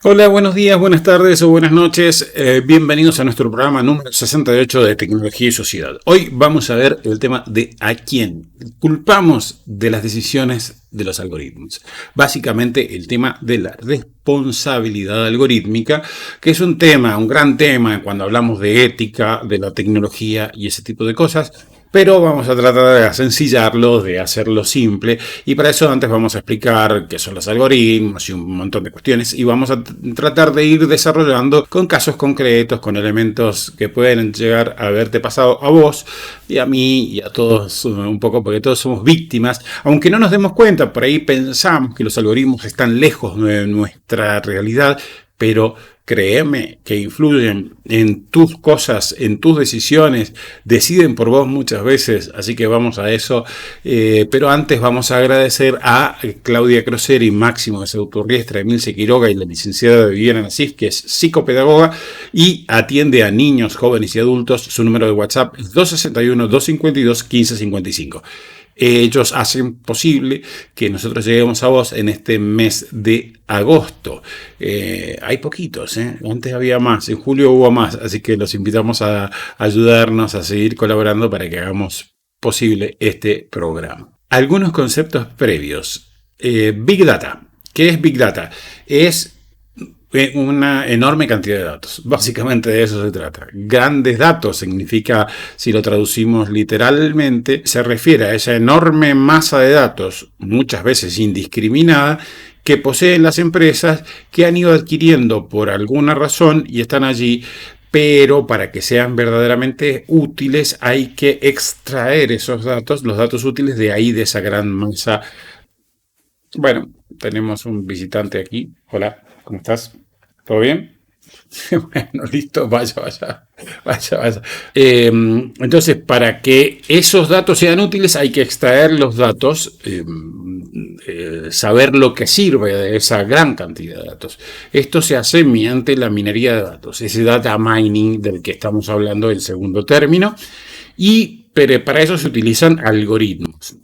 Hola, buenos días, buenas tardes o buenas noches. Bienvenidos a nuestro programa número 68 de Tecnología y Sociedad. Hoy vamos a ver el tema de a quién culpamos de las decisiones de los algoritmos. Básicamente el tema de la responsabilidad algorítmica, que es un gran tema cuando hablamos de ética, de la tecnología y ese tipo de cosas. Pero vamos a tratar de asencillarlo, de hacerlo simple, y para eso antes vamos a explicar qué son los algoritmos y un montón de cuestiones, y vamos a tratar de ir desarrollando con casos concretos, con elementos que pueden llegar a haberte pasado a vos y a mí y a todos un poco, porque todos somos víctimas, aunque no nos demos cuenta. Por ahí pensamos que los algoritmos están lejos de nuestra realidad, pero créeme que influyen en tus cosas, en tus decisiones, deciden por vos muchas veces, así que vamos a eso. Pero antes vamos a agradecer a Claudia Croseri, Máximo de Sauturriestra, Emilce Quiroga y la licenciada Viviana Nasif, que es psicopedagoga y atiende a niños, jóvenes y adultos. Su número de WhatsApp es 261-252-1555. Ellos hacen posible que nosotros lleguemos a vos en este mes de agosto. Hay poquitos, antes había más, en julio hubo más, así que los invitamos a ayudarnos a seguir colaborando para que hagamos posible este programa. Algunos conceptos previos. Big Data. ¿Qué es Big Data? Es una enorme cantidad de datos. Básicamente de eso se trata. Grandes datos significa, si lo traducimos literalmente, se refiere a esa enorme masa de datos, muchas veces indiscriminada, que poseen las empresas, que han ido adquiriendo por alguna razón y están allí. Pero para que sean verdaderamente útiles hay que extraer esos datos, los datos útiles de ahí, de esa gran masa. Bueno, tenemos un visitante aquí. Hola, ¿cómo estás? ¿Todo bien? Bueno, listo, vaya. Entonces, para que esos datos sean útiles hay que extraer los datos, saber lo que sirve de esa gran cantidad de datos. Esto se hace mediante la minería de datos, ese data mining del que estamos hablando en segundo término, pero para eso se utilizan algoritmos.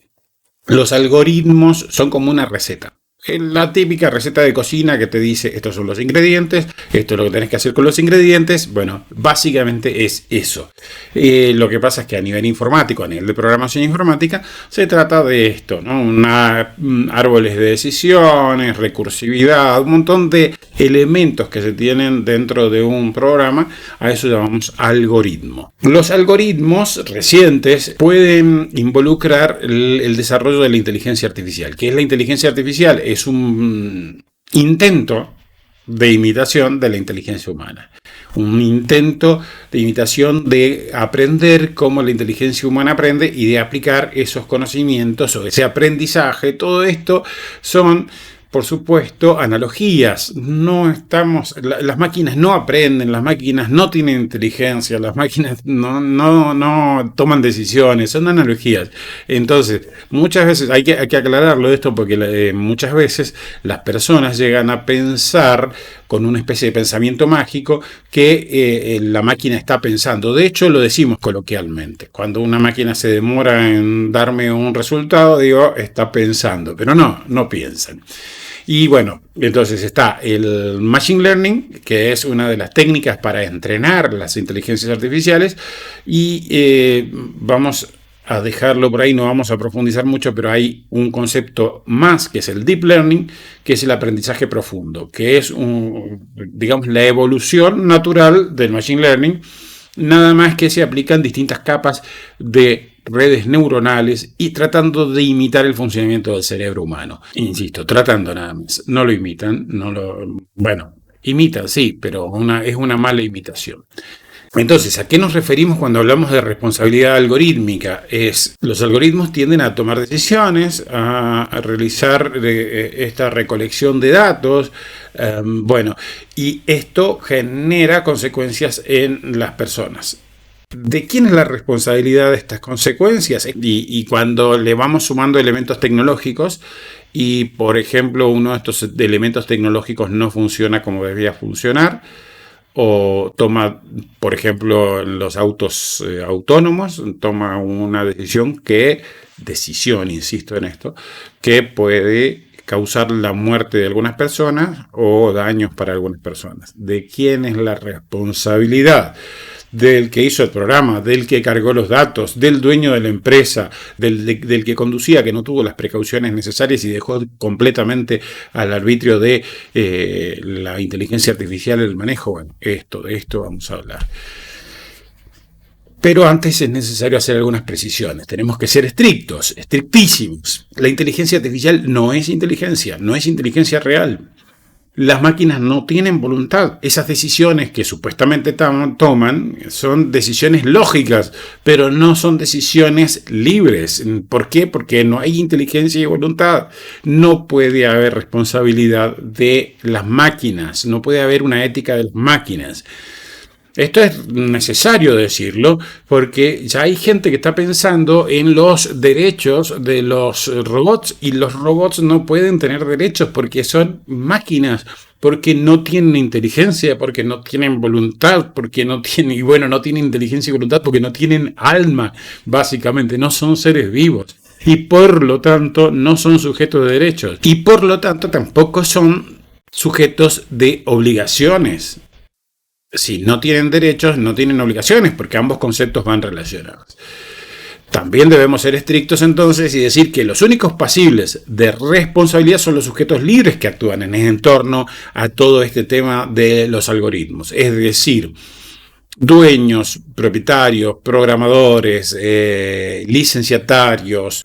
Los algoritmos son como una receta. La típica receta de cocina que te dice estos son los ingredientes, esto es lo que tenés que hacer con los ingredientes. Bueno, básicamente es eso. Lo que pasa es que a nivel informático, a nivel de programación informática, se trata de esto, ¿no? Árboles de decisiones, recursividad, un montón de elementos que se tienen dentro de un programa. A eso llamamos algoritmo. Los algoritmos recientes pueden involucrar el desarrollo de la inteligencia artificial. ¿Qué es la inteligencia artificial? Es un intento de imitación de la inteligencia humana. Un intento de imitación de aprender cómo la inteligencia humana aprende y de aplicar esos conocimientos o ese aprendizaje. Todo esto son, por supuesto, analogías. Las máquinas no aprenden, las máquinas no tienen inteligencia, las máquinas no toman decisiones, son analogías. Entonces, muchas veces hay que aclararlo esto, porque muchas veces las personas llegan a pensar con una especie de pensamiento mágico que la máquina está pensando. De hecho, lo decimos coloquialmente. Cuando una máquina se demora en darme un resultado, digo, está pensando, pero no piensan. Y bueno, entonces está el Machine Learning, que es una de las técnicas para entrenar las inteligencias artificiales, y vamos a dejarlo por ahí, no vamos a profundizar mucho, pero hay un concepto más, que es el Deep Learning, que es el aprendizaje profundo, que es digamos, la evolución natural del Machine Learning, nada más que se aplican distintas capas de redes neuronales y tratando de imitar el funcionamiento del cerebro humano. Insisto, tratando nada más. No lo imitan, imitan, sí, pero es una mala imitación. Entonces, ¿a qué nos referimos cuando hablamos de responsabilidad algorítmica? Los algoritmos tienden a tomar decisiones, a realizar esta recolección de datos, y esto genera consecuencias en las personas. ¿De quién es la responsabilidad de estas consecuencias? Y cuando le vamos sumando elementos tecnológicos y, por ejemplo, uno de estos elementos tecnológicos no funciona como debería funcionar, o toma, por ejemplo, en los autos autónomos, toma una decisión, insisto en esto, que puede causar la muerte de algunas personas o daños para algunas personas. ¿De quién es la responsabilidad? Del que hizo el programa, del que cargó los datos, del dueño de la empresa, del que conducía, que no tuvo las precauciones necesarias y dejó completamente al arbitrio de la inteligencia artificial el manejo. Bueno, de esto vamos a hablar. Pero antes es necesario hacer algunas precisiones. Tenemos que ser estrictos, estrictísimos. La inteligencia artificial no es inteligencia real. Las máquinas no tienen voluntad. Esas decisiones que supuestamente toman son decisiones lógicas, pero no son decisiones libres. ¿Por qué? Porque no hay inteligencia y voluntad. No puede haber responsabilidad de las máquinas. No puede haber una ética de las máquinas. Esto es necesario decirlo porque ya hay gente que está pensando en los derechos de los robots y los robots no pueden tener derechos porque son máquinas, porque no tienen inteligencia, porque no tienen voluntad, porque no tienen, no tienen inteligencia y voluntad porque no tienen alma, básicamente, no son seres vivos. Y por lo tanto no son sujetos de derechos y por lo tanto tampoco son sujetos de obligaciones. Si no tienen derechos, no tienen obligaciones, porque ambos conceptos van relacionados. También debemos ser estrictos entonces y decir que los únicos pasibles de responsabilidad son los sujetos libres que actúan en torno a todo este tema de los algoritmos. Es decir, dueños, propietarios, programadores, licenciatarios,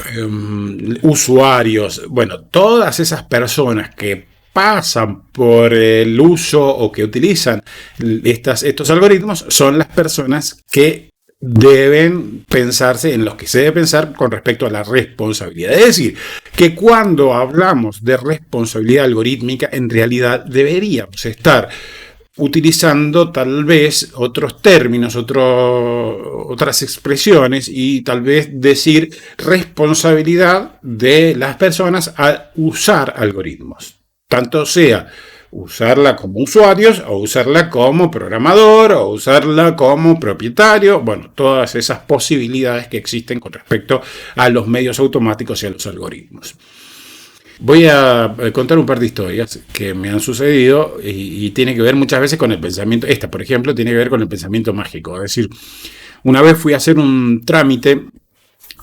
usuarios, todas esas personas que pasan por el uso o que utilizan estos algoritmos son las personas que deben pensarse en los que se debe pensar con respecto a la responsabilidad. Es decir, que cuando hablamos de responsabilidad algorítmica, en realidad deberíamos estar utilizando tal vez otros términos, otras expresiones y tal vez decir responsabilidad de las personas al usar algoritmos. Tanto sea usarla como usuarios, o usarla como programador, o usarla como propietario, todas esas posibilidades que existen con respecto a los medios automáticos y a los algoritmos. Voy a contar un par de historias que me han sucedido y tiene que ver muchas veces con el pensamiento. Esta, por ejemplo, tiene que ver con el pensamiento mágico. Es decir, una vez fui a hacer un trámite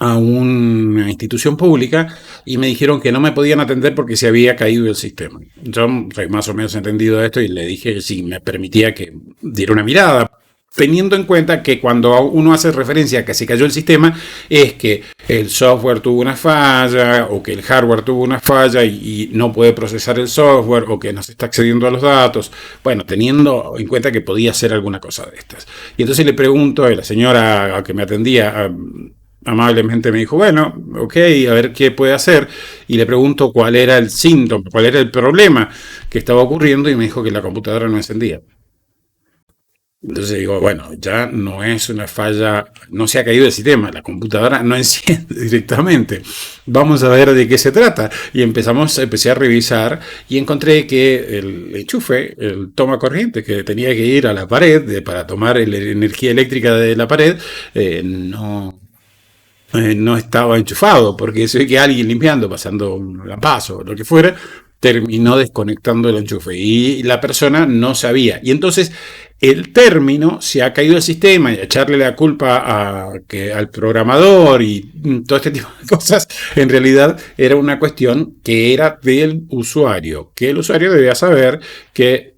a una institución pública y me dijeron que no me podían atender porque se había caído el sistema. Yo soy más o menos entendido de esto y le dije si me permitía que diera una mirada, teniendo en cuenta que cuando uno hace referencia a que se cayó el sistema es que el software tuvo una falla o que el hardware tuvo una falla y no puede procesar el software o que no se está accediendo a los datos, teniendo en cuenta que podía ser alguna cosa de estas. Y entonces le pregunto a la señora que me atendía, amablemente me dijo, ok, a ver qué puede hacer. Y le pregunto cuál era el síntoma, cuál era el problema que estaba ocurriendo y me dijo que la computadora no encendía. Entonces digo, ya no es una falla, no se ha caído el sistema, la computadora no enciende directamente. Vamos a ver de qué se trata. Y empecé a revisar y encontré que el enchufe, el toma corriente que tenía que ir a la pared para tomar la energía eléctrica de la pared, no estaba enchufado, porque se ve que alguien limpiando, pasando un lampazo o lo que fuera, terminó desconectando el enchufe y la persona no sabía. Y entonces el término se ha caído el sistema y echarle la culpa al programador y todo este tipo de cosas, en realidad era una cuestión que era del usuario, que el usuario debía saber que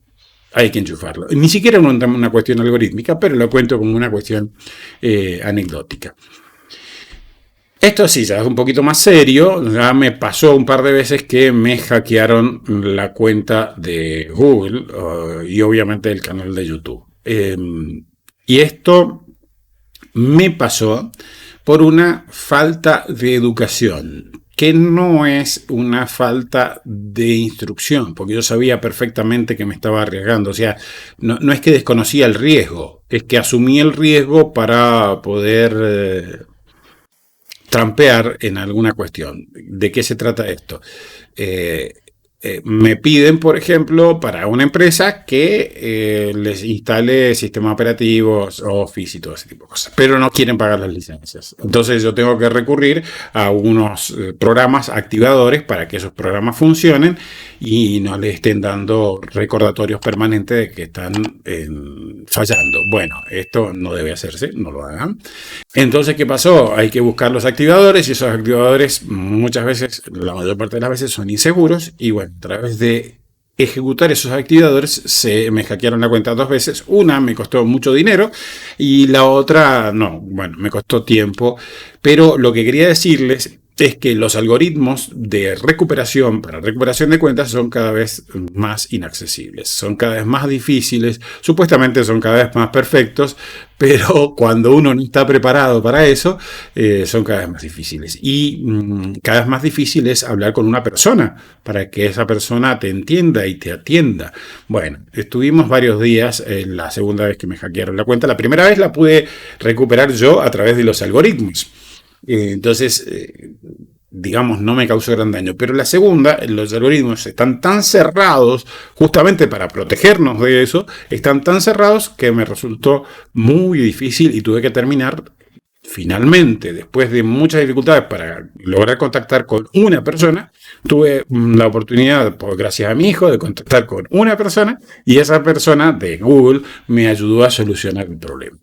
hay que enchufarlo. Ni siquiera una cuestión algorítmica, pero lo cuento como una cuestión anecdótica. Esto sí, ya es un poquito más serio. Ya me pasó un par de veces que me hackearon la cuenta de Google y obviamente el canal de YouTube. Y esto me pasó por una falta de educación, que no es una falta de instrucción, porque yo sabía perfectamente que me estaba arriesgando. O sea, no es que desconocía el riesgo, es que asumí el riesgo para poder trampear en alguna cuestión. ¿De qué se trata esto? me piden, por ejemplo, para una empresa que les instale sistemas operativos, Office y todo ese tipo de cosas, pero no quieren pagar las licencias. Entonces yo tengo que recurrir a unos programas activadores para que esos programas funcionen y no le estén dando recordatorios permanentes de que están fallando. Bueno, esto no debe hacerse, no lo hagan. Entonces, ¿qué pasó? Hay que buscar los activadores y esos activadores muchas veces, la mayor parte de las veces, son inseguros y bueno, a través de ejecutar esos activadores me hackearon la cuenta 2 veces. Una me costó mucho dinero y la otra no, bueno, me costó tiempo. Pero lo que quería decirles es que los algoritmos de recuperación para recuperación de cuentas son cada vez más inaccesibles, son cada vez más difíciles, supuestamente son cada vez más perfectos, pero cuando uno no está preparado para eso, son cada vez más difíciles. Y cada vez más difícil es hablar con una persona para que esa persona te entienda y te atienda. Bueno, estuvimos varios días, la segunda vez que me hackearon la cuenta. La primera vez la pude recuperar yo a través de los algoritmos. Entonces, digamos, no me causó gran daño. Pero la segunda, los algoritmos están tan cerrados, justamente para protegernos de eso, están tan cerrados que me resultó muy difícil y tuve que terminar finalmente, después de muchas dificultades para lograr contactar con una persona. Tuve la oportunidad, gracias a mi hijo, de contactar con una persona y esa persona de Google me ayudó a solucionar el problema.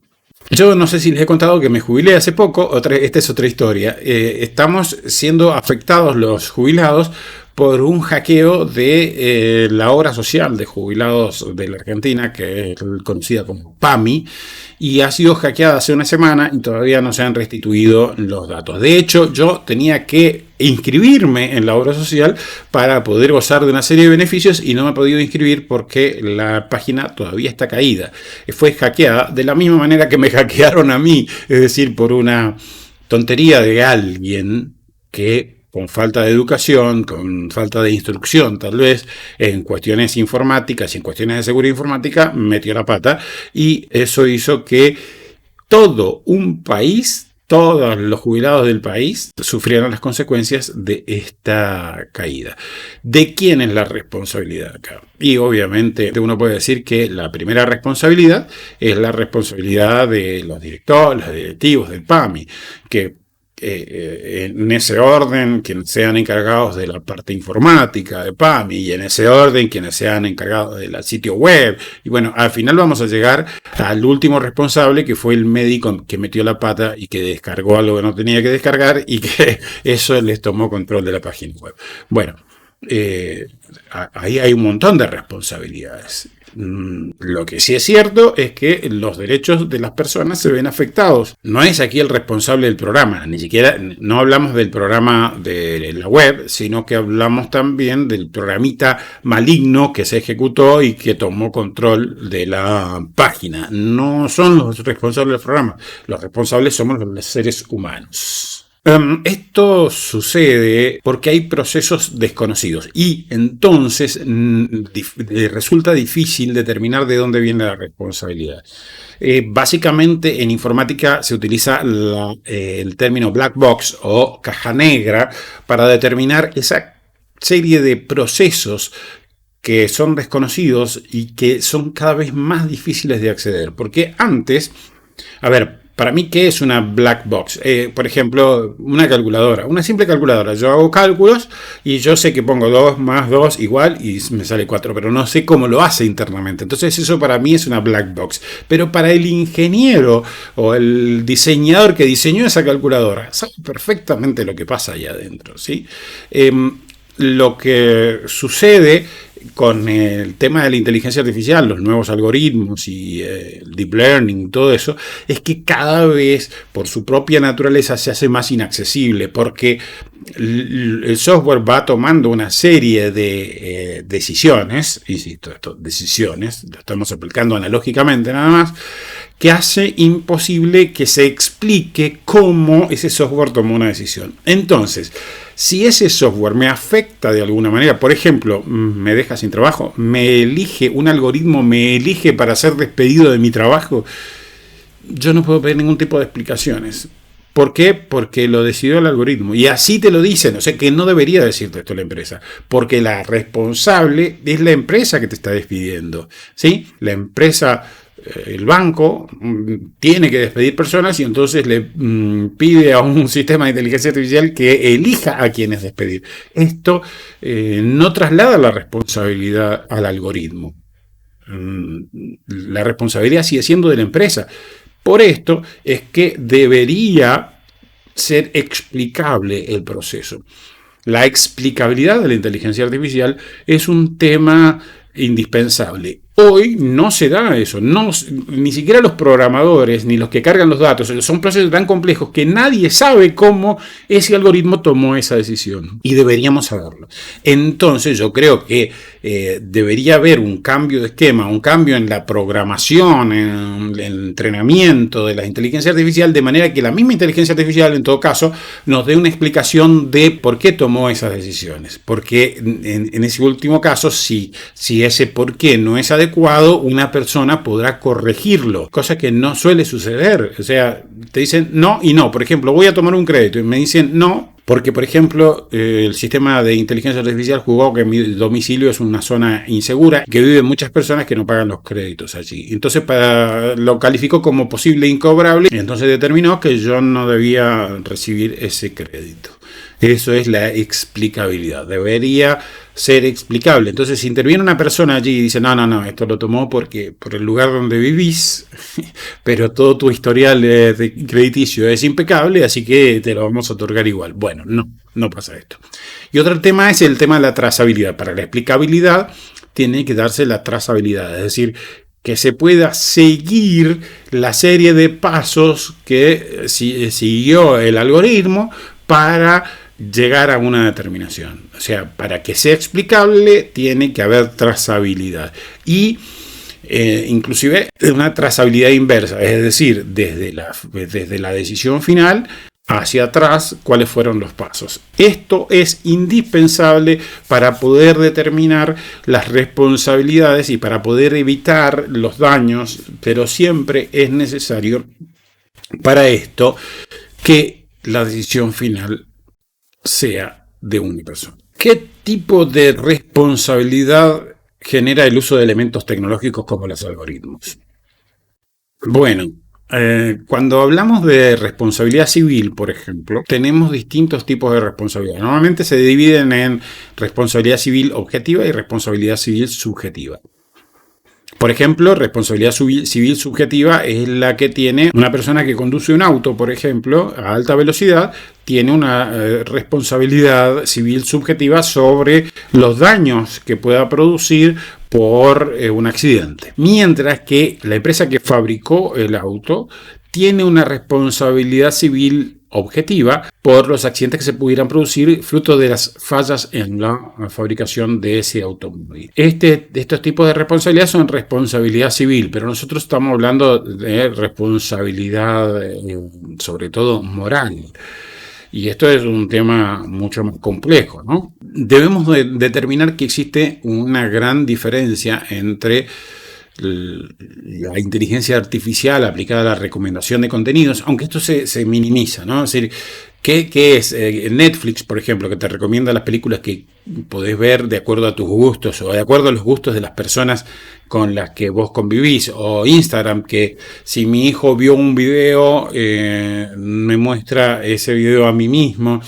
Yo no sé si les he contado que me jubilé hace poco, esta es otra historia. Estamos siendo afectados los jubilados por un hackeo de la obra social de jubilados de la Argentina, que es conocida como PAMI, y ha sido hackeada hace una semana y todavía no se han restituido los datos. De hecho, yo tenía que inscribirme en la obra social para poder gozar de una serie de beneficios y no me he podido inscribir porque la página todavía está caída. Fue hackeada de la misma manera que me hackearon a mí, es decir, por una tontería de alguien que, con falta de educación, con falta de instrucción tal vez, en cuestiones informáticas y en cuestiones de seguridad informática, metió la pata y eso hizo que todo un país, todos los jubilados del país, sufrieran las consecuencias de esta caída. ¿De quién es la responsabilidad acá? Y obviamente uno puede decir que la primera responsabilidad es la responsabilidad de los directores, los directivos del PAMI, que en ese orden quienes sean encargados de la parte informática de PAMI y en ese orden quienes sean encargados del sitio web, y bueno, al final vamos a llegar al último responsable, que fue el médico que metió la pata y que descargó algo que no tenía que descargar y que eso les tomó control de la página web. Bueno, ahí hay un montón de responsabilidades. Lo que sí es cierto es que los derechos de las personas se ven afectados. No es aquí el responsable del programa, ni siquiera, no hablamos del programa de la web, sino que hablamos también del programita maligno que se ejecutó y que tomó control de la página. No son los responsables del programa, los responsables somos los seres humanos. Esto sucede porque hay procesos desconocidos y entonces resulta difícil determinar de dónde viene la responsabilidad. Básicamente en informática se utiliza el término black box o caja negra para determinar esa serie de procesos que son desconocidos y que son cada vez más difíciles de acceder. Porque antes, para mí, ¿qué es una black box? Por ejemplo, una calculadora, una simple calculadora. Yo hago cálculos y yo sé que pongo 2 más 2 igual y me sale 4, pero no sé cómo lo hace internamente. Entonces eso para mí es una black box. Pero para el ingeniero o el diseñador que diseñó esa calculadora, sabe perfectamente lo que pasa allá adentro, ¿sí? Lo que sucede con el tema de la inteligencia artificial, los nuevos algoritmos y el deep learning, todo eso, es que cada vez por su propia naturaleza se hace más inaccesible, porque el software va tomando una serie de decisiones, insisto, decisiones, lo estamos aplicando analógicamente nada más, que hace imposible que se explique cómo ese software tomó una decisión. Entonces, si ese software me afecta de alguna manera, por ejemplo, me deja sin trabajo, un algoritmo me elige para ser despedido de mi trabajo, yo no puedo pedir ningún tipo de explicaciones, ¿Por qué? Porque lo decidió el algoritmo. Y así te lo dicen. O sea que no debería decirte esto la empresa. Porque la responsable es la empresa que te está despidiendo. ¿Sí? La empresa, el banco, tiene que despedir personas y entonces le pide a un sistema de inteligencia artificial que elija a quienes despedir. Esto no traslada la responsabilidad al algoritmo. La responsabilidad sigue siendo de la empresa. Por esto es que debería ser explicable el proceso. La explicabilidad de la inteligencia artificial es un tema indispensable. Hoy no se da eso, ni siquiera los programadores ni los que cargan los datos, son procesos tan complejos que nadie sabe cómo ese algoritmo tomó esa decisión y deberíamos saberlo. Entonces yo creo que debería haber un cambio de esquema, un cambio en la programación, en el entrenamiento de la inteligencia artificial, de manera que la misma inteligencia artificial en todo caso nos dé una explicación de por qué tomó esas decisiones, porque en ese último caso si ese por qué no es adecuado, una persona podrá corregirlo, cosa que no suele suceder. O sea, te dicen no y no. Por ejemplo, voy a tomar un crédito y me dicen no, porque, por ejemplo, el sistema de inteligencia artificial jugó que mi domicilio es una zona insegura, que viven muchas personas que no pagan los créditos allí. Entonces lo calificó como posible incobrable y entonces determinó que yo no debía recibir ese crédito. Eso es la explicabilidad. Debería ser explicable. Entonces, si interviene una persona allí y dice, no, esto lo tomó por el lugar donde vivís, pero todo tu historial de crediticio es impecable, así que te lo vamos a otorgar igual. Bueno, no pasa esto. Y otro tema es el tema de la trazabilidad. Para la explicabilidad tiene que darse la trazabilidad, es decir, que se pueda seguir la serie de pasos que siguió el algoritmo para llegar a una determinación. O sea, para que sea explicable tiene que haber trazabilidad. Y inclusive una trazabilidad inversa, es decir, desde la decisión final hacia atrás, cuáles fueron los pasos. Esto es indispensable para poder determinar las responsabilidades y para poder evitar los daños, pero siempre es necesario para esto que la decisión final sea de una persona. ¿Qué tipo de responsabilidad genera el uso de elementos tecnológicos como los algoritmos? Bueno, cuando hablamos de responsabilidad civil, por ejemplo, tenemos distintos tipos de responsabilidad. Normalmente se dividen en responsabilidad civil objetiva y responsabilidad civil subjetiva. Por ejemplo, responsabilidad civil subjetiva es la que tiene una persona que conduce un auto, por ejemplo, a alta velocidad, tiene una responsabilidad civil subjetiva sobre los daños que pueda producir por un accidente. Mientras que la empresa que fabricó el auto tiene una responsabilidad civil objetiva por los accidentes que se pudieran producir fruto de las fallas en la fabricación de ese automóvil. Estos tipos de responsabilidad son responsabilidad civil, pero nosotros estamos hablando de responsabilidad sobre todo moral. Y esto es un tema mucho más complejo, ¿no? Debemos determinar que existe una gran diferencia entre la inteligencia artificial aplicada a la recomendación de contenidos, aunque esto se minimiza, ¿no? Es decir, ¿qué es Netflix, por ejemplo, que te recomienda las películas que podés ver de acuerdo a tus gustos o de acuerdo a los gustos de las personas con las que vos convivís? O Instagram, que si mi hijo vio un video, me muestra ese video a mí mismo.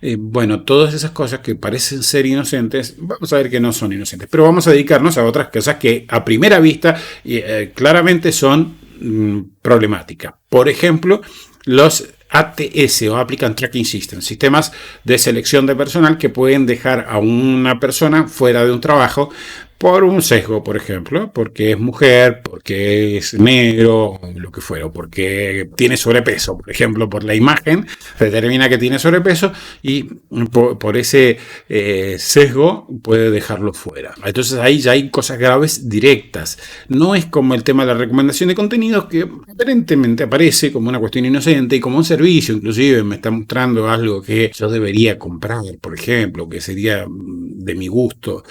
Bueno, todas esas cosas que parecen ser inocentes, vamos a ver que no son inocentes, pero vamos a dedicarnos a otras cosas que a primera vista claramente son problemáticas. Por ejemplo, los ATS o Applicant Tracking System, sistemas de selección de personal que pueden dejar a una persona fuera de un trabajo por un sesgo, por ejemplo, porque es mujer, porque es negro, lo que fuera, porque tiene sobrepeso, por ejemplo, por la imagen se determina que tiene sobrepeso y por ese sesgo puede dejarlo fuera. Entonces ahí ya hay cosas graves directas. No es como el tema de la recomendación de contenidos, que aparentemente aparece como una cuestión inocente y como un servicio, inclusive me está mostrando algo que yo debería comprar, por ejemplo, que sería de mi gusto.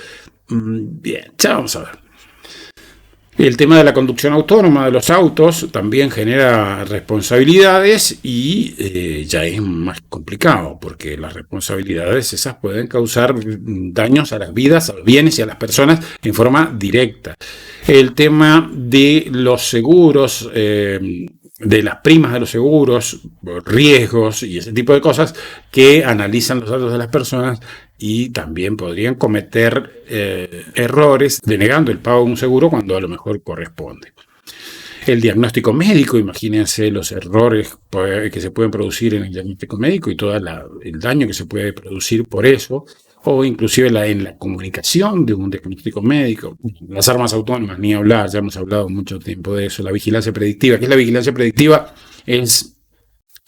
Bien, ya vamos a ver. El tema de la conducción autónoma de los autos también genera responsabilidades y ya es más complicado porque las responsabilidades esas pueden causar daños a las vidas, a los bienes y a las personas en forma directa. El tema de los seguros, de las primas de los seguros, riesgos y ese tipo de cosas que analizan los datos de las personas y también podrían cometer errores denegando el pago de un seguro cuando a lo mejor corresponde. El diagnóstico médico, imagínense los errores que se pueden producir en el diagnóstico médico y todo el daño que se puede producir por eso, o inclusive en la comunicación de un diagnóstico médico. Las armas autónomas, ni hablar, ya hemos hablado mucho tiempo de eso. La vigilancia predictiva. ¿Qué es la vigilancia predictiva? Es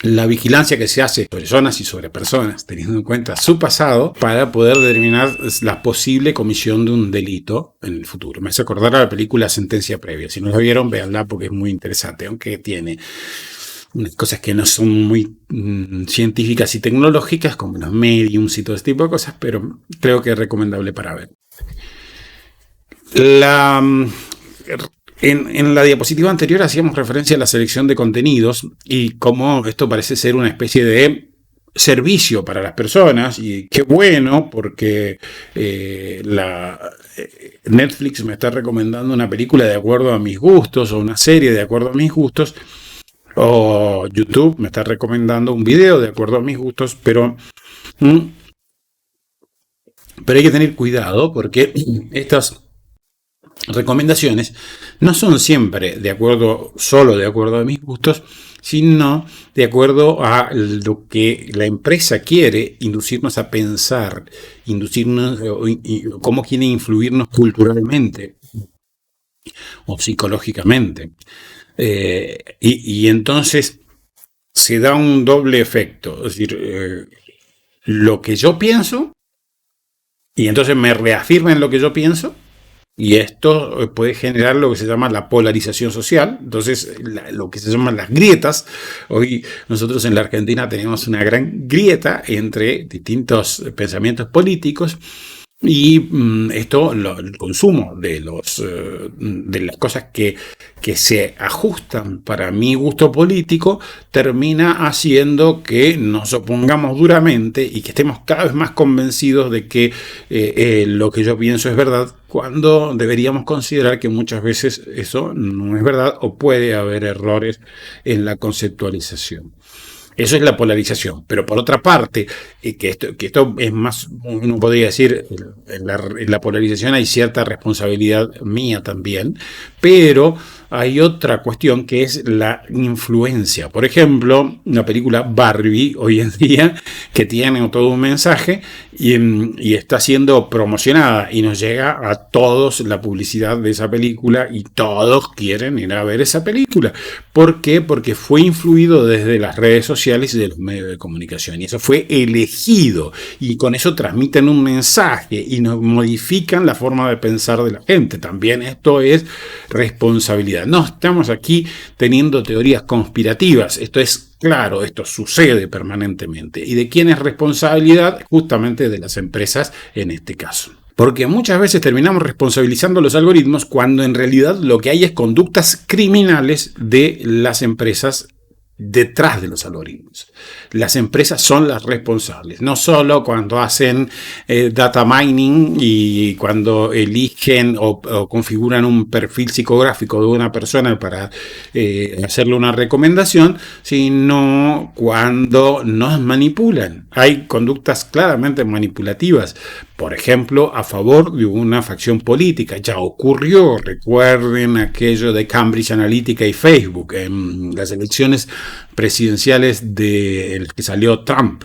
la vigilancia que se hace sobre zonas y sobre personas, teniendo en cuenta su pasado, para poder determinar la posible comisión de un delito en el futuro. Me hace acordar a la película Sentencia Previa. Si no la vieron, véanla porque es muy interesante, aunque tiene unas cosas que no son muy científicas y tecnológicas, como los mediums y todo ese tipo de cosas, pero creo que es recomendable para ver. En la diapositiva anterior hacíamos referencia a la selección de contenidos y cómo esto parece ser una especie de servicio para las personas, y qué bueno porque Netflix me está recomendando una película de acuerdo a mis gustos o una serie de acuerdo a mis gustos, o YouTube me está recomendando un video de acuerdo a mis gustos, pero hay que tener cuidado porque estas recomendaciones no son siempre solo de acuerdo a mis gustos, sino de acuerdo a lo que la empresa quiere inducirnos a pensar, inducirnos cómo quiere influirnos culturalmente o psicológicamente. Y entonces se da un doble efecto, es decir, lo que yo pienso, y entonces me reafirma en lo que yo pienso. Y esto puede generar lo que se llama la polarización social. Entonces, lo que se llaman las grietas. Hoy nosotros en la Argentina tenemos una gran grieta entre distintos pensamientos políticos. Y el consumo de las cosas que se ajustan para mi gusto político termina haciendo que nos opongamos duramente y que estemos cada vez más convencidos de que lo que yo pienso es verdad, cuando deberíamos considerar que muchas veces eso no es verdad o puede haber errores en la conceptualización. Eso es la polarización. Pero por otra parte, que esto es más, uno podría decir, en la polarización hay cierta responsabilidad mía también, pero hay otra cuestión que es la influencia. Por ejemplo, la película Barbie hoy en día, que tiene todo un mensaje y está siendo promocionada y nos llega a todos la publicidad de esa película y todos quieren ir a ver esa película. ¿Por qué? Porque fue influido desde las redes sociales y de los medios de comunicación, y eso fue elegido, y con eso transmiten un mensaje y nos modifican la forma de pensar de la gente. También esto es responsabilidad. No estamos aquí teniendo teorías conspirativas, esto es claro, esto sucede permanentemente. ¿Y de quién es responsabilidad? Justamente de las empresas en este caso. Porque muchas veces terminamos responsabilizando a los algoritmos cuando en realidad lo que hay es conductas criminales de las empresas detrás de los algoritmos. Las empresas son las responsables, no solo cuando hacen data mining y cuando eligen o configuran un perfil psicográfico de una persona para hacerle una recomendación, sino cuando nos manipulan. Hay conductas claramente manipulativas, por ejemplo, a favor de una facción política. Ya ocurrió, recuerden aquello de Cambridge Analytica y Facebook en las elecciones presidenciales de que salió Trump.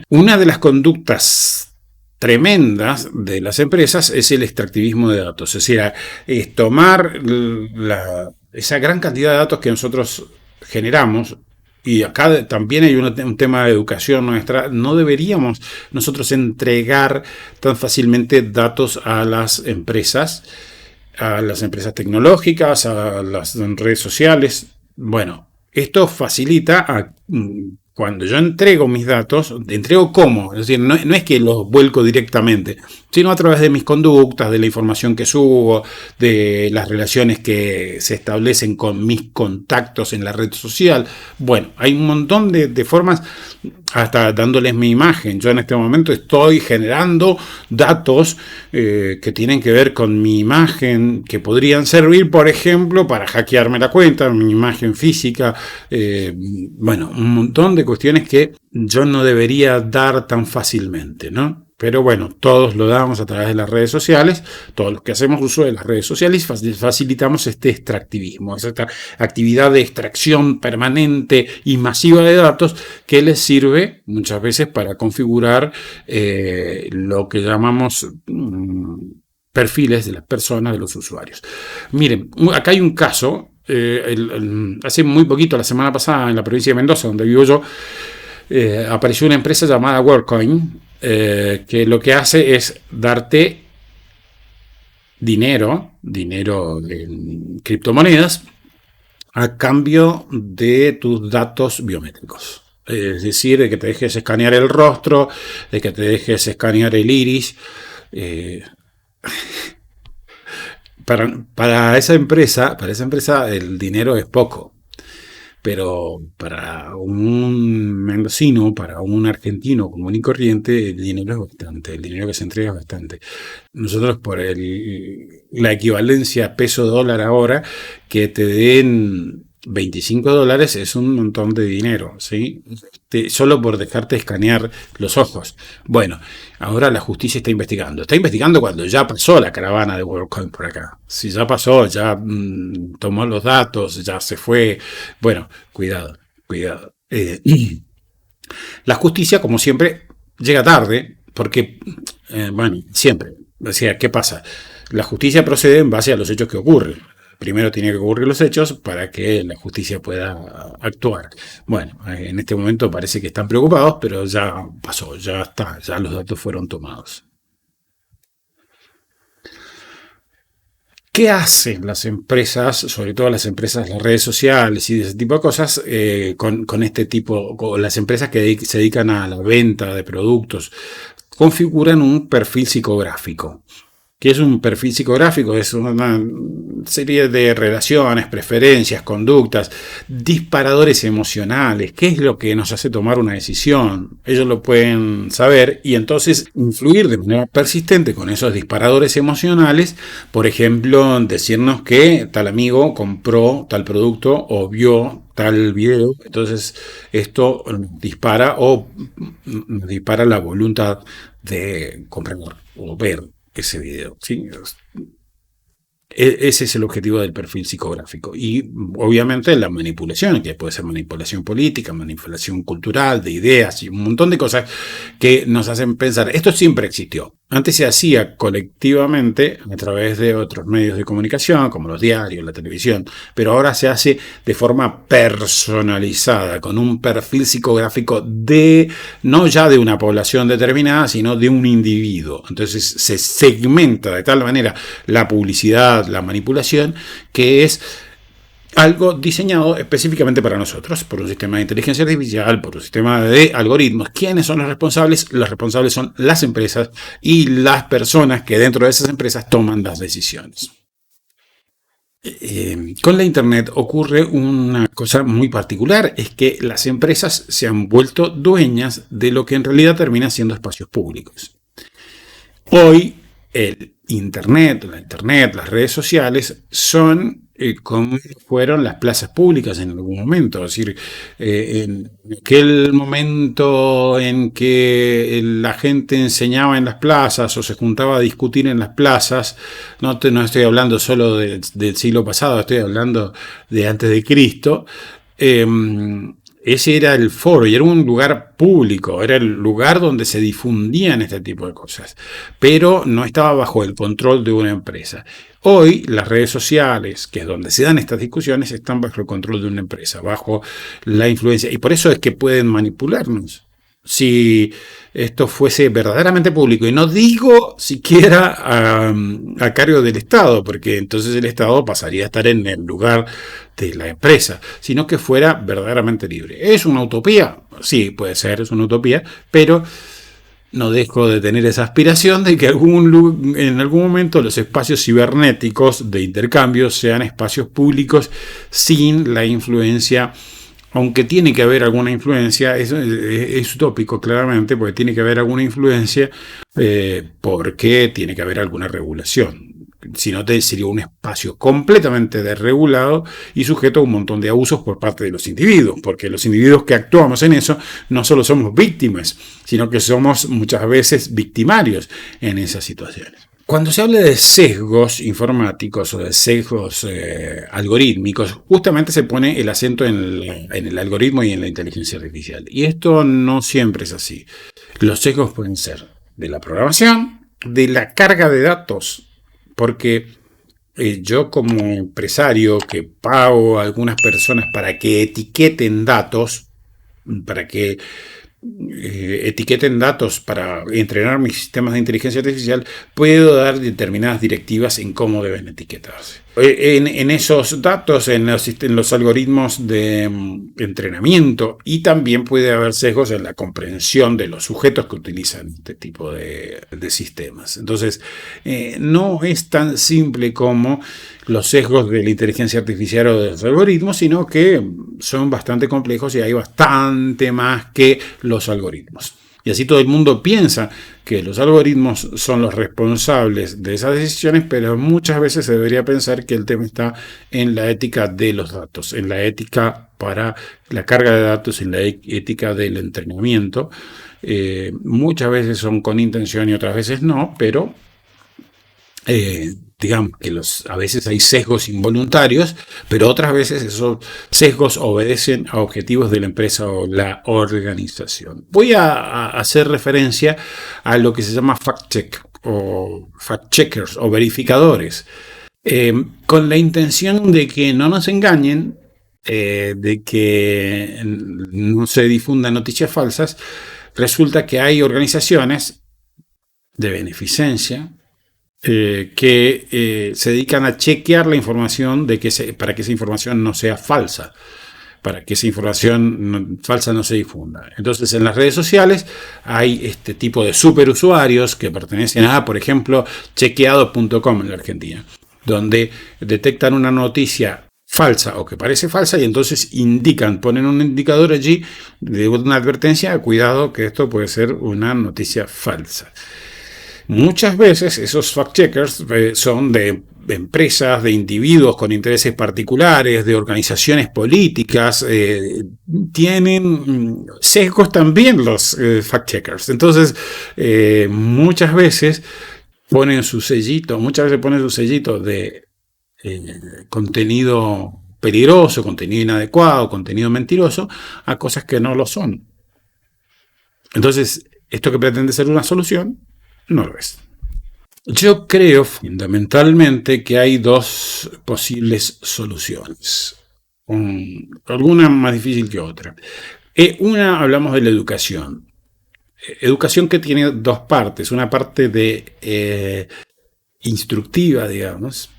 Una de las conductas tremendas de las empresas es el extractivismo de datos, es decir, es tomar esa gran cantidad de datos que nosotros generamos. Y acá también hay un tema de educación nuestra. No deberíamos nosotros entregar tan fácilmente datos a las empresas tecnológicas, a las redes sociales. Bueno, esto facilita cuando yo entrego mis datos, entrego cómo, es decir, no es que los vuelco directamente, sino a través de mis conductas, de la información que subo, de las relaciones que se establecen con mis contactos en la red social. Bueno, hay un montón de formas, hasta dándoles mi imagen. Yo en este momento estoy generando datos que tienen que ver con mi imagen, que podrían servir, por ejemplo, para hackearme la cuenta, mi imagen física, bueno, un montón de cuestiones que yo no debería dar tan fácilmente, ¿no? Pero bueno, todos lo damos a través de las redes sociales, todos los que hacemos uso de las redes sociales facilitamos este extractivismo, esta actividad de extracción permanente y masiva de datos que les sirve muchas veces para configurar lo que llamamos perfiles de las personas, de los usuarios. Miren, acá hay un caso, hace muy poquito, la semana pasada, en la provincia de Mendoza, donde vivo yo, apareció una empresa llamada WorldCoin, que lo que hace es darte dinero en criptomonedas a cambio de tus datos biométricos. Es decir, de que te dejes escanear el rostro, de que te dejes escanear el iris. Para esa empresa el dinero es poco. Pero para un mendocino, para un argentino común y corriente, el dinero es bastante, el dinero que se entrega es bastante. Nosotros por la equivalencia peso-dólar ahora, que te den $25 es un montón de dinero, ¿sí? Solo por dejarte escanear los ojos. Bueno, ahora la justicia está investigando. Está investigando cuando ya pasó la caravana de WorldCoin por acá. Si ya pasó, ya tomó los datos, ya se fue. Bueno, cuidado. La justicia, como siempre, llega tarde, porque, bueno, siempre. O sea, ¿qué pasa? La justicia procede en base a los hechos que ocurren. Primero tiene que ocurrir los hechos para que la justicia pueda actuar. Bueno, en este momento parece que están preocupados, pero ya pasó, ya está, ya los datos fueron tomados. ¿Qué hacen las empresas, sobre todo las empresas de las redes sociales y de ese tipo de cosas, con este tipo, con las empresas que se dedican a la venta de productos? Configuran un perfil psicográfico. ¿Qué es un perfil psicográfico? Es una serie de relaciones, preferencias, conductas, disparadores emocionales. ¿Qué es lo que nos hace tomar una decisión? Ellos lo pueden saber y entonces influir de manera persistente con esos disparadores emocionales. Por ejemplo, decirnos que tal amigo compró tal producto o vio tal video. Entonces esto dispara la voluntad de comprar o ver ese video, ¿sí? Ese es el objetivo del perfil psicográfico. Y obviamente la manipulación, que puede ser manipulación política, manipulación cultural, de ideas y un montón de cosas que nos hacen pensar. Esto siempre existió. Antes se hacía colectivamente a través de otros medios de comunicación, como los diarios, la televisión, pero ahora se hace de forma personalizada, con un perfil psicográfico no ya de una población determinada, sino de un individuo. Entonces se segmenta de tal manera la publicidad, la manipulación, que es algo diseñado específicamente para nosotros, por un sistema de inteligencia artificial, por un sistema de algoritmos. ¿Quiénes son los responsables? Los responsables son las empresas y las personas que dentro de esas empresas toman las decisiones. Con la Internet ocurre una cosa muy particular, es que las empresas se han vuelto dueñas de lo que en realidad termina siendo espacios públicos. Hoy el Internet, las redes sociales son como fueron las plazas públicas en algún momento. Es decir, en aquel momento en que la gente enseñaba en las plazas o se juntaba a discutir en las plazas, no estoy hablando solo del siglo pasado, estoy hablando de antes de Cristo. Ese era el foro y era un lugar público, era el lugar donde se difundían este tipo de cosas, pero no estaba bajo el control de una empresa. Hoy las redes sociales, que es donde se dan estas discusiones, están bajo el control de una empresa, bajo la influencia, y por eso es que pueden manipularnos. si esto fuese verdaderamente público. Y no digo siquiera a cargo del Estado, porque entonces el Estado pasaría a estar en el lugar de la empresa, sino que fuera verdaderamente libre. ¿Es una utopía? Sí, puede ser, es una utopía, pero no dejo de tener esa aspiración de que en algún momento los espacios cibernéticos de intercambio sean espacios públicos sin la influencia, aunque tiene que haber alguna influencia, es utópico claramente, porque tiene que haber alguna influencia, porque tiene que haber alguna regulación. Si no, sería un espacio completamente desregulado y sujeto a un montón de abusos por parte de los individuos, porque los individuos que actuamos en eso no solo somos víctimas, sino que somos muchas veces victimarios en esas situaciones. Cuando se habla de sesgos informáticos o de sesgos algorítmicos, justamente se pone el acento en el algoritmo y en la inteligencia artificial. Y esto no siempre es así. Los sesgos pueden ser de la programación, de la carga de datos, porque yo como empresario que pago a algunas personas para que etiqueten datos, para que etiqueten datos para entrenar mis sistemas de inteligencia artificial, puedo dar determinadas directivas en cómo deben etiquetarse. En esos datos, en los algoritmos de entrenamiento, y también puede haber sesgos en la comprensión de los sujetos que utilizan este tipo de sistemas. Entonces, no es tan simple como los sesgos de la inteligencia artificial o de los algoritmos, sino que son bastante complejos y hay bastante más que los algoritmos. Y así todo el mundo piensa que los algoritmos son los responsables de esas decisiones, pero muchas veces se debería pensar que el tema está en la ética de los datos, en la ética para la carga de datos, en la ética del entrenamiento. Muchas veces son con intención y otras veces no, pero digamos que a veces hay sesgos involuntarios, pero otras veces esos sesgos obedecen a objetivos de la empresa o la organización. Voy a hacer referencia a lo que se llama fact-check o fact-checkers o verificadores, con la intención de que no nos engañen, de que no se difundan noticias falsas. Resulta que hay organizaciones de beneficencia que se dedican a chequear la información para que esa información no sea falsa, para que esa información falsa no se difunda. Entonces, en las redes sociales hay este tipo de superusuarios que pertenecen a, por ejemplo, chequeado.com en la Argentina, donde detectan una noticia falsa o que parece falsa y entonces ponen un indicador allí de una advertencia: cuidado que esto puede ser una noticia falsa. Muchas veces esos fact-checkers son de empresas, de individuos con intereses particulares, de organizaciones políticas. Tienen sesgos también los fact-checkers. Entonces, muchas veces ponen su sellito de contenido peligroso, contenido inadecuado, contenido mentiroso, a cosas que no lo son. Entonces, esto que pretende ser una solución, no lo es. Yo creo fundamentalmente que hay dos posibles soluciones, alguna más difícil que otra. Una, hablamos de la educación. Educación que tiene dos partes, una parte de instructiva, digamos,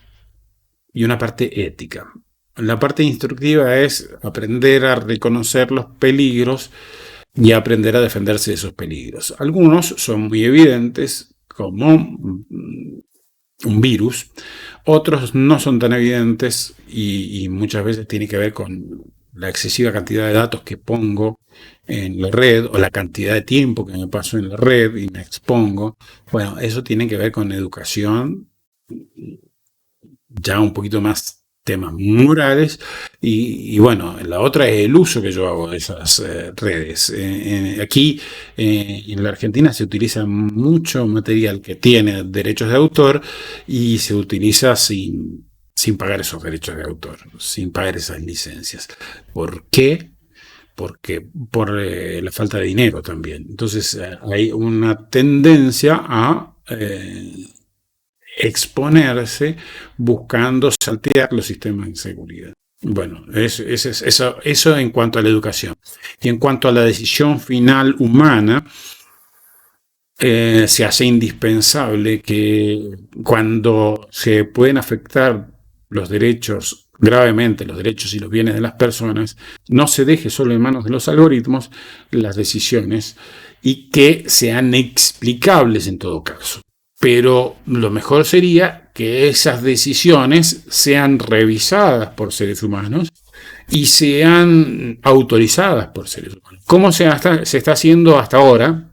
y una parte ética. La parte instructiva es aprender a reconocer los peligros y aprender a defenderse de esos peligros. Algunos son muy evidentes, como un virus. Otros no son tan evidentes y muchas veces tiene que ver con la excesiva cantidad de datos que pongo en la red o la cantidad de tiempo que me paso en la red y me expongo. Bueno, eso tiene que ver con educación, ya un poquito más temas morales, y bueno, la otra es el uso que yo hago de esas redes. Aquí en la Argentina se utiliza mucho material que tiene derechos de autor y se utiliza sin pagar esos derechos de autor, sin pagar esas licencias. ¿Por qué? Porque por la falta de dinero también. Entonces hay una tendencia a exponerse buscando saltear los sistemas de seguridad. Bueno, eso en cuanto a la educación. Y en cuanto a la decisión final humana, se hace indispensable que cuando se pueden afectar los derechos, gravemente los derechos y los bienes de las personas, no se deje solo en manos de los algoritmos las decisiones y que sean explicables en todo caso. Pero lo mejor sería que esas decisiones sean revisadas por seres humanos y sean autorizadas por seres humanos. ¿Cómo se está haciendo hasta ahora?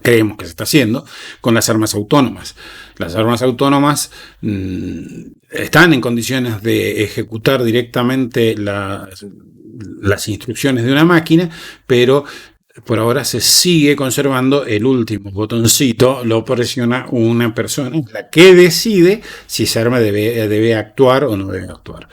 Creemos que se está haciendo con las armas autónomas. Las armas autónomas están en condiciones de ejecutar directamente las instrucciones de una máquina, pero por ahora se sigue conservando el último botoncito, lo presiona una persona, la que decide si esa arma debe actuar o no debe actuar.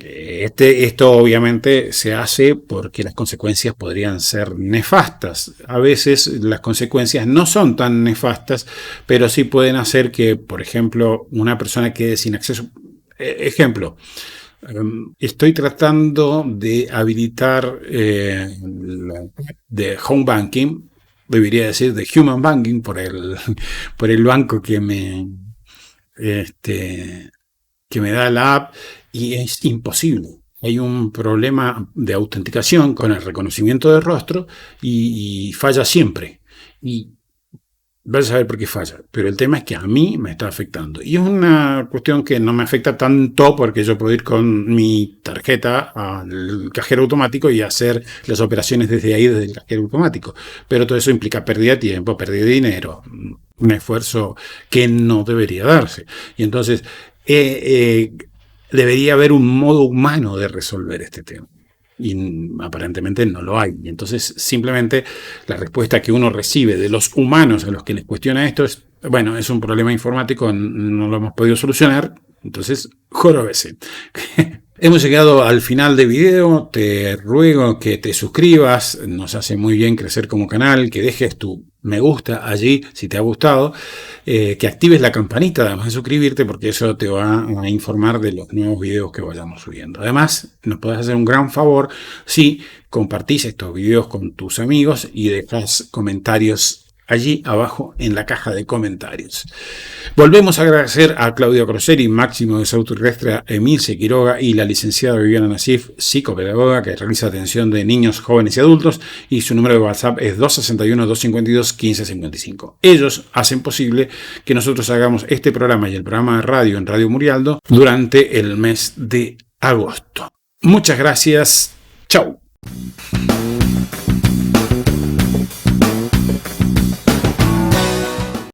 Esto obviamente se hace porque las consecuencias podrían ser nefastas. A veces las consecuencias no son tan nefastas, pero sí pueden hacer que, por ejemplo, una persona quede sin acceso. Ejemplo, estoy tratando de habilitar de home banking, debería decir de human banking, por el banco que me da la app, y es imposible. Hay un problema de autenticación con el reconocimiento de rostro y falla siempre. Y vas a saber por qué falla, pero el tema es que a mí me está afectando. Y es una cuestión que no me afecta tanto porque yo puedo ir con mi tarjeta al cajero automático y hacer las operaciones desde ahí, desde el cajero automático. Pero todo eso implica pérdida de tiempo, pérdida de dinero, un esfuerzo que no debería darse. Y entonces debería haber un modo humano de resolver este tema. Y aparentemente no lo hay. Y entonces simplemente la respuesta que uno recibe de los humanos a los que les cuestiona esto es, bueno, es un problema informático, no lo hemos podido solucionar, entonces joróbese. Hemos llegado al final del video, te ruego que te suscribas, nos hace muy bien crecer como canal, que dejes tu me gusta allí si te ha gustado, que actives la campanita además de suscribirte porque eso te va a informar de los nuevos videos que vayamos subiendo. Además, nos podés hacer un gran favor si compartís estos videos con tus amigos y dejas comentarios allí abajo en la caja de comentarios. Volvemos a agradecer a Claudio Croseri, Máximo de Salud Terrestre, a Emilce Quiroga y la licenciada Viviana Nasif, psicopedagoga que realiza atención de niños, jóvenes y adultos, y su número de WhatsApp es 261-252-1555. Ellos hacen posible que nosotros hagamos este programa y el programa de radio en Radio Murialdo durante el mes de agosto. Muchas gracias. Chau.